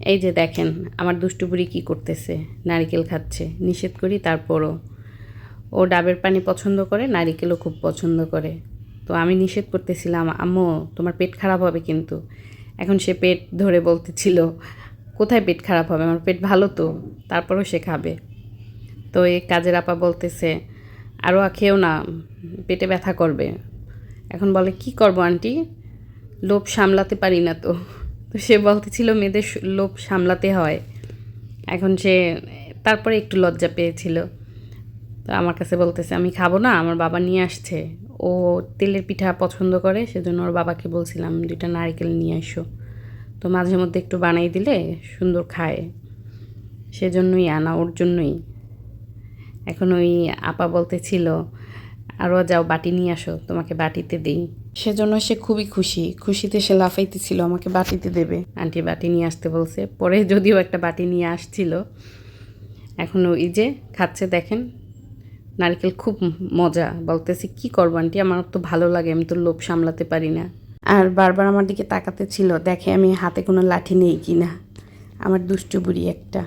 এই যে দেখেন আমার দুষ্টু বুড়ি কী করতেছে, নারিকেল খাচ্ছে। নিষেধ করি তারপরও ও ডাবের পানি পছন্দ করে, নারিকেলও খুব পছন্দ করে। তো আমি নিষেধ করতেছিলাম, আম্মু তোমার পেট খারাপ হবে কিন্তু। এখন সে পেট ধরে বলতেছিল কোথায় পেট খারাপ হবে, আমার পেট ভালো তো। তারপরেও সে খাবে। তো এই কাজের আপা বলতেছে আরও খেও না, পেটে ব্যথা করবে। এখন বলে কি করব আন্টি, লোভ সামলাতে পারি না তো। তো সে বলতেছিল মেয়েদের লোভ সামলাতে হয়। এখন সে তারপরে একটু লজ্জা পেয়েছিল। তো আমার কাছে বলতেছে আমি খাবো না, আমার বাবা নিয়ে আসছে। ও তেলের পিঠা পছন্দ করে, সেজন্য ওর বাবাকে বলছিলাম 2টা নারকেল নিয়ে এসো। তো মাঝে মধ্যে একটু বানাই দিলে সুন্দর খায়, সেজন্যই আনা, ওর জন্যই। এখন ওই আপা বলতেছিল আরও যাও বাটি নিয়ে আসো, তোমাকে বাটিতে দিই। সেজন্য সে খুবই খুশি, খুশিতে সে লাফাইতেছিল আমাকে বাটিতে দেবে। আন্টি বাটি নিয়ে আসতে বলছে, পরে যদিও একটা বাটি নিয়ে আসছিল। এখন ওই যে খাচ্ছে দেখেন, নারকেল খুব মজা। বলতেছি কি করবো আন্টি, আমার তো ভালো লাগে, আমি তো লোভ সামলাতে পারি না। আর বারবার আমার দিকে তাকাতে ছিল, দেখে আমি হাতে কোনো লাঠি নেই কিনা। আমার দুষ্টু বুড়ি একটা।